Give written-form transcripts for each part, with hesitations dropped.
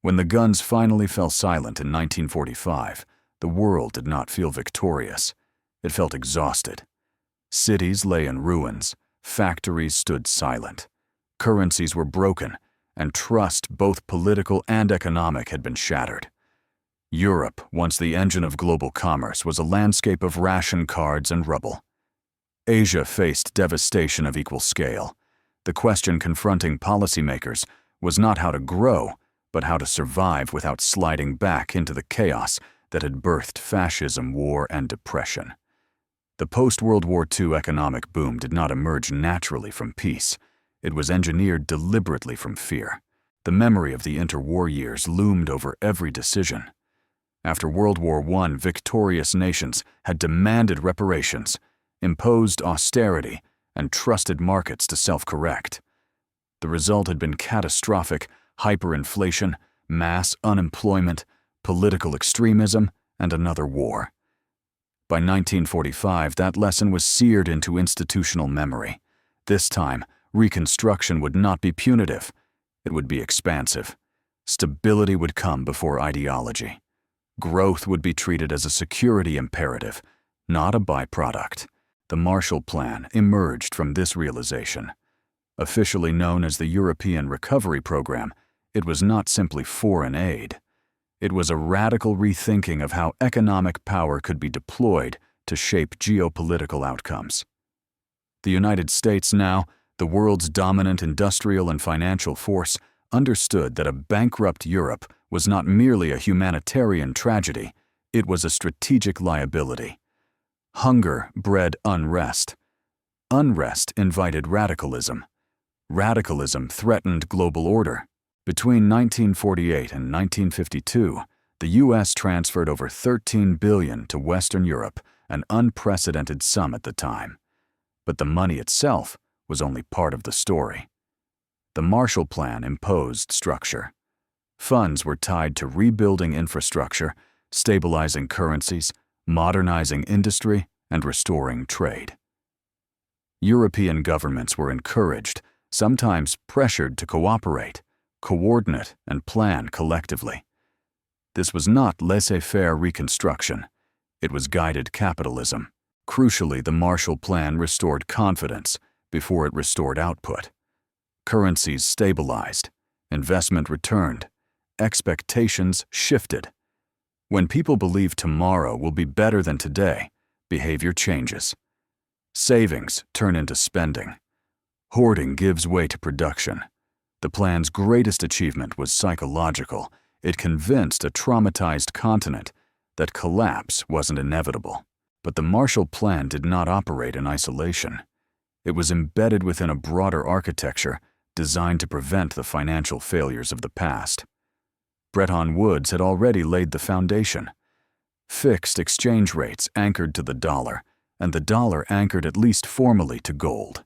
When the guns finally fell silent in 1945, the world did not feel victorious. It felt exhausted. Cities lay in ruins, factories stood silent, currencies were broken, and trust, both political and economic, had been shattered. Europe, once the engine of global commerce, was a landscape of ration cards and rubble. Asia faced devastation of equal scale. The question confronting policymakers was not how to grow, but how to survive without sliding back into the chaos that had birthed fascism, war, and depression. The post-World War II economic boom did not emerge naturally from peace. It was engineered deliberately from fear. The memory of the interwar years loomed over every decision. After World War I, victorious nations had demanded reparations, imposed austerity, and trusted markets to self-correct. The result had been catastrophic hyperinflation, mass unemployment, political extremism, and another war. By 1945, that lesson was seared into institutional memory. This time, reconstruction would not be punitive. It would be expansive. Stability would come before ideology. Growth would be treated as a security imperative, not a byproduct. The MarshallPlan emerged from this realization. Officially known as the European Recovery Program, it was not simply foreign aid. It was a radical rethinking of how economic power could be deployed to shape geopolitical outcomes. The United States, now the world's dominant industrial and financial force, understood that a bankrupt Europe was not merely a humanitarian tragedy, it was a strategic liability. Hunger bred unrest. Unrest invited radicalism. Radicalism threatened global order. Between 1948 and 1952, the U.S. transferred over $13 billion to Western Europe, an unprecedented sum at the time. But the money itself was only part of the story. The Marshall Plan imposed structure. Funds were tied to rebuilding infrastructure, stabilizing currencies, modernizing industry, and restoring trade. European governments were encouraged, sometimes pressured to cooperate, coordinate, and plan collectively. This was not laissez-faire reconstruction. It was guided capitalism. Crucially, the Marshall Plan restored confidence before it restored output. Currencies stabilized, investment returned, expectations shifted. When people believe tomorrow will be better than today, behavior changes. Savings turn into spending. Hoarding gives way to production. The plan's greatest achievement was psychological. It convinced a traumatized continent that collapse wasn't inevitable. But the Marshall Plan did not operate in isolation. It was embedded within a broader architecture designed to prevent the financial failures of the past. Bretton Woods had already laid the foundation. Fixed exchange rates anchored to the dollar, and the dollar anchored at least formally to gold.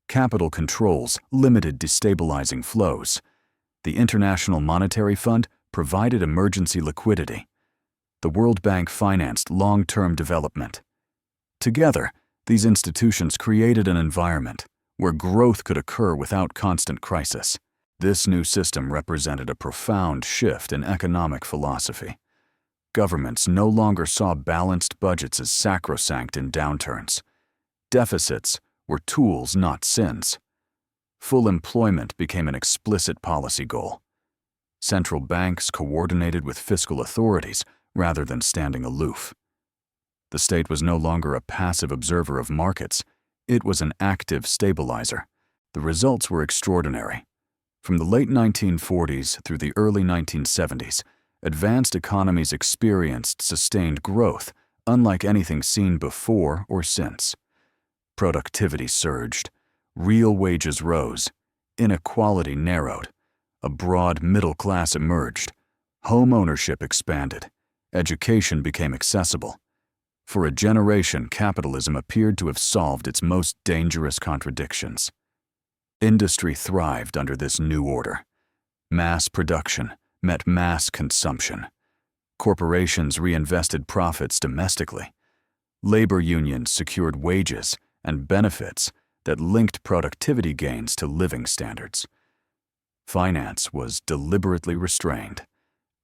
Capital controls limited destabilizing flows. The International Monetary Fund provided emergency liquidity. The World Bank financed long-term development. Together, these institutions created an environment where growth could occur without constant crisis. This new system represented a profound shift in economic philosophy. Governments no longer saw balanced budgets as sacrosanct in downturns. Deficits were tools, not sins. Full employment became an explicit policy goal. Central banks coordinated with fiscal authorities rather than standing aloof. The state was no longer a passive observer of markets. It was an active stabilizer. The results were extraordinary. From the late 1940s through the early 1970s, advanced economies experienced sustained growth, unlike anything seen before or since. Productivity surged, real wages rose, inequality narrowed, a broad middle class emerged, home ownership expanded, education became accessible. For a generation, capitalism appeared to have solved its most dangerous contradictions. Industry thrived under this new order. Mass production met mass consumption. Corporations reinvested profits domestically. Labor unions secured wages and benefits that linked productivity gains to living standards. Finance was deliberately restrained.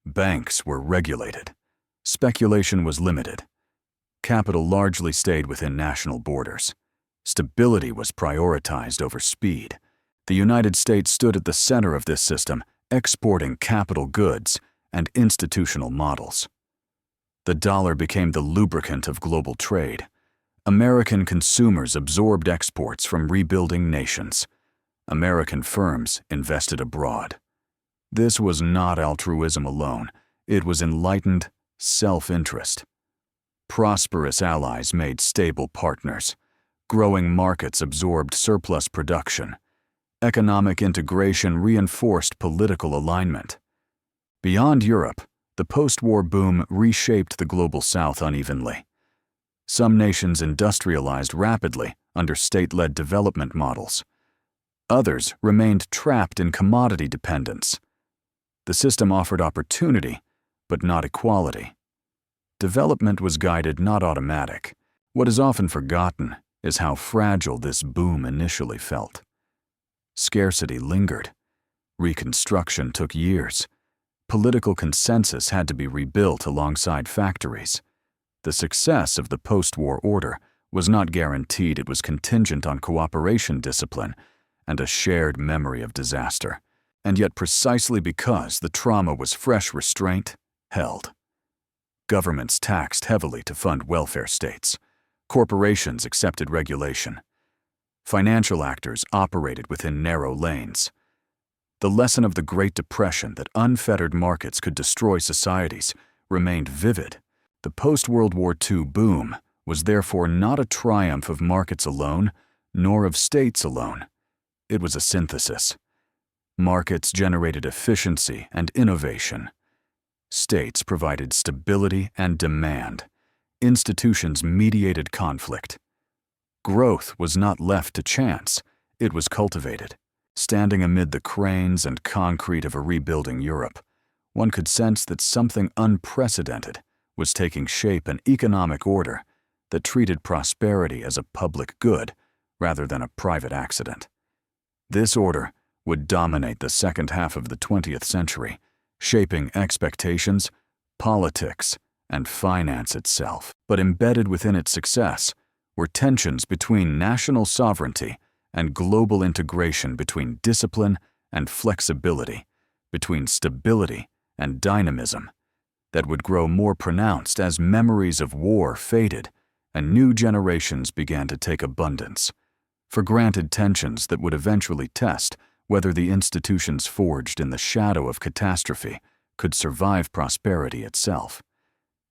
Banks were regulated. Speculation was limited. Capital largely stayed within national borders. Stability was prioritized over speed. The United States stood at the center of this system, exporting capital goods and institutional models. The dollar became the lubricant of global trade. American consumers absorbed exports from rebuilding nations. American firms invested abroad. This was not altruism alone. It was enlightened self-interest. Prosperous allies made stable partners. Growing markets absorbed surplus production. Economic integration reinforced political alignment. Beyond Europe, the post-war boom reshaped the global South unevenly. Some nations industrialized rapidly under state-led development models. Others remained trapped in commodity dependence. The system offered opportunity, but not equality. Development was guided, not automatic. What is often forgotten is how fragile this boom initially felt. Scarcity lingered. Reconstruction took years. Political consensus had to be rebuilt alongside factories. The success of the post-war order was not guaranteed. It was contingent on cooperation discipline and a shared memory of disaster. And yet precisely because the trauma was fresh, restraint held. Governments taxed heavily to fund welfare states. Corporations accepted regulation. Financial actors operated within narrow lanes. The lesson of the Great Depression that unfettered markets could destroy societies remained vivid. The post-World War II boom was therefore not a triumph of markets alone, nor of states alone. It was a synthesis. Markets generated efficiency and innovation. States provided stability and demand. Institutions mediated conflict. Growth was not left to chance. It was cultivated. Standing amid the cranes and concrete of a rebuilding Europe, one could sense that something unprecedented was taking shape, an economic order that treated prosperity as a public good rather than a private accident. This order would dominate the second half of the 20th century, shaping expectations, politics, and finance itself. But embedded within its success were tensions between national sovereignty and global integration, between discipline and flexibility, between stability and dynamism, that would grow more pronounced as memories of war faded and new generations began to take abundance for granted, tensions that would eventually test whether the institutions forged in the shadow of catastrophe could survive prosperity itself.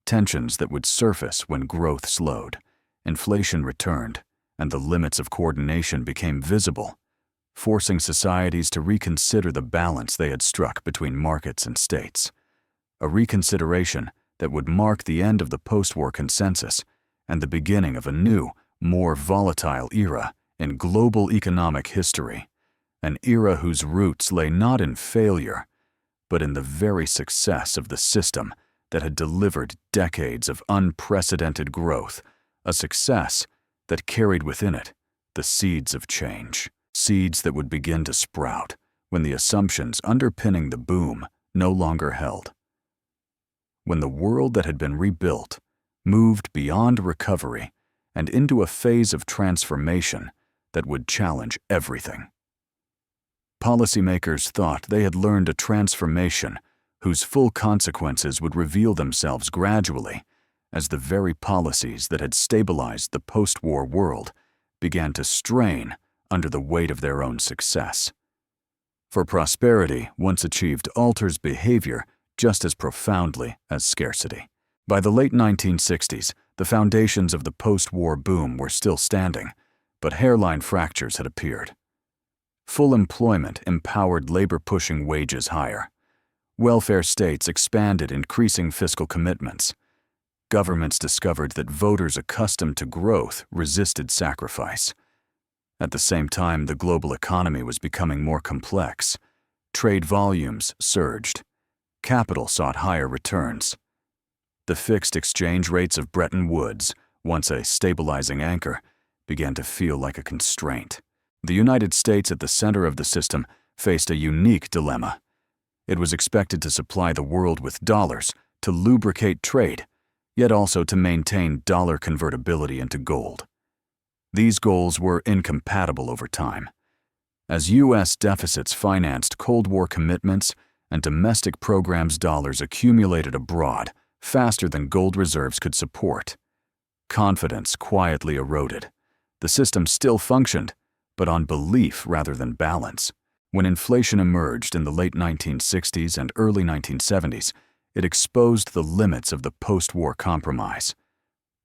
Tensions that would surface when growth slowed, inflation returned, and the limits of coordination became visible, forcing societies to reconsider the balance they had struck between markets and states. A reconsideration that would mark the end of the post-war consensus and the beginning of a new, more volatile era in global economic history, an era whose roots lay not in failure, but in the very success of the system that had delivered decades of unprecedented growth, a success that carried within it the seeds of change, seeds that would begin to sprout when the assumptions underpinning the boom no longer held. When the world that had been rebuilt moved beyond recovery and into a phase of transformation that would challenge everything. Policymakers thought they had learned a transformation whose full consequences would reveal themselves gradually as the very policies that had stabilized the post-war world began to strain under the weight of their own success. For prosperity, once achieved, alters behavior just as profoundly as scarcity. By the late 1960s, the foundations of the post-war boom were still standing, but hairline fractures had appeared. Full employment empowered labor, pushing wages higher. Welfare states expanded, increasing fiscal commitments. Governments discovered that voters accustomed to growth resisted sacrifice. At the same time, the global economy was becoming more complex. Trade volumes surged. Capital sought higher returns. The fixed exchange rates of Bretton Woods, once a stabilizing anchor, began to feel like a constraint. The United States, at the center of the system, faced a unique dilemma. It was expected to supply the world with dollars to lubricate trade, yet also to maintain dollar convertibility into gold. These goals were incompatible over time. As U.S. deficits financed Cold War commitments and domestic programs, dollars accumulated abroad faster than gold reserves could support. Confidence quietly eroded. The system still functioned, but on belief rather than balance. When inflation emerged in the late 1960s and early 1970s, it exposed the limits of the post-war compromise.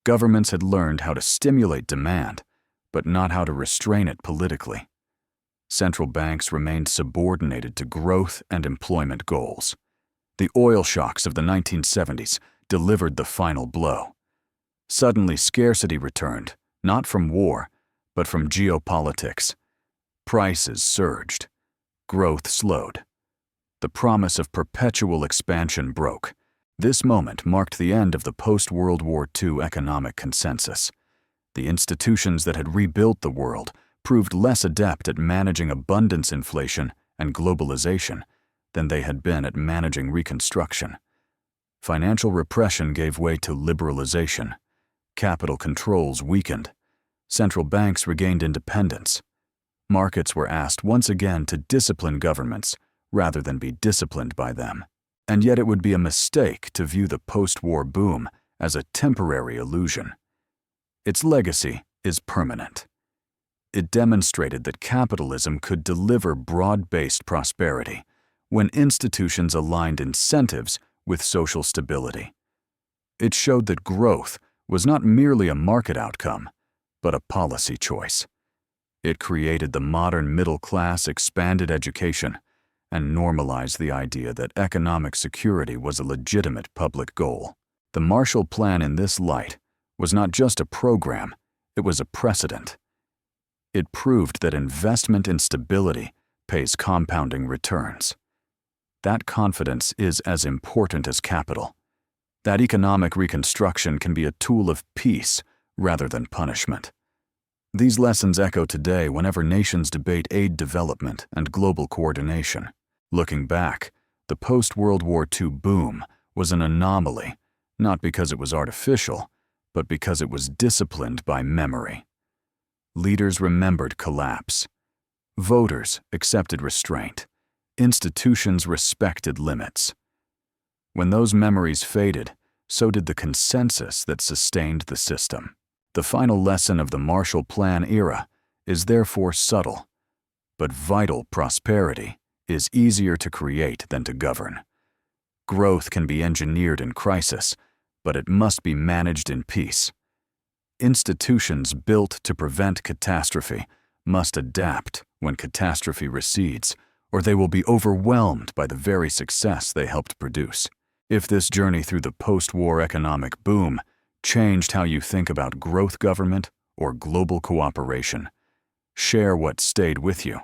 Governments had learned how to stimulate demand, but not how to restrain it politically. Central banks remained subordinated to growth and employment goals. The oil shocks of the 1970s delivered the final blow. Suddenly, scarcity returned, not from war, but from geopolitics. Prices surged. Growth slowed. The promise of perpetual expansion broke. This moment marked the end of the post-World War II economic consensus. The institutions that had rebuilt the world proved less adept at managing abundance inflation and globalization than they had been at managing reconstruction. Financial repression gave way to liberalization. Capital controls weakened. Central banks regained independence. Markets were asked once again to discipline governments rather than be disciplined by them. And yet it would be a mistake to view the post-war boom as a temporary illusion. Its legacy is permanent. It demonstrated that capitalism could deliver broad-based prosperity when institutions aligned incentives with social stability. It showed that growth was not merely a market outcome, but a policy choice. It created the modern middle class, expanded education, and normalized the idea that economic security was a legitimate public goal. The Marshall Plan in this light was not just a program, it was a precedent. It proved that investment in stability pays compounding returns. That confidence is as important as capital. That economic reconstruction can be a tool of peace rather than punishment. These lessons echo today whenever nations debate aid development and global coordination. Looking back, the post-World War II boom was an anomaly, not because it was artificial, but because it was disciplined by memory. Leaders remembered collapse. Voters accepted restraint. Institutions respected limits. When those memories faded, so did the consensus that sustained the system. The final lesson of the Marshall Plan era is therefore subtle, but vital. Prosperity is easier to create than to govern. Growth can be engineered in crisis, but it must be managed in peace. Institutions built to prevent catastrophe must adapt when catastrophe recedes, or they will be overwhelmed by the very success they helped produce. If this journey through the post-war economic boom changed how you think about growth government or global cooperation, share what stayed with you.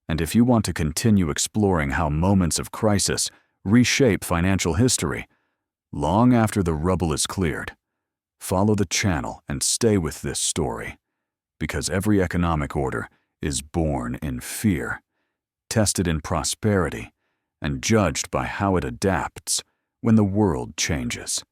And if you want to continue exploring how moments of crisis reshape financial history, long after the rubble is cleared, follow the channel and stay with this story, because every economic order is born in fear, tested in prosperity, and judged by how it adapts when the world changes.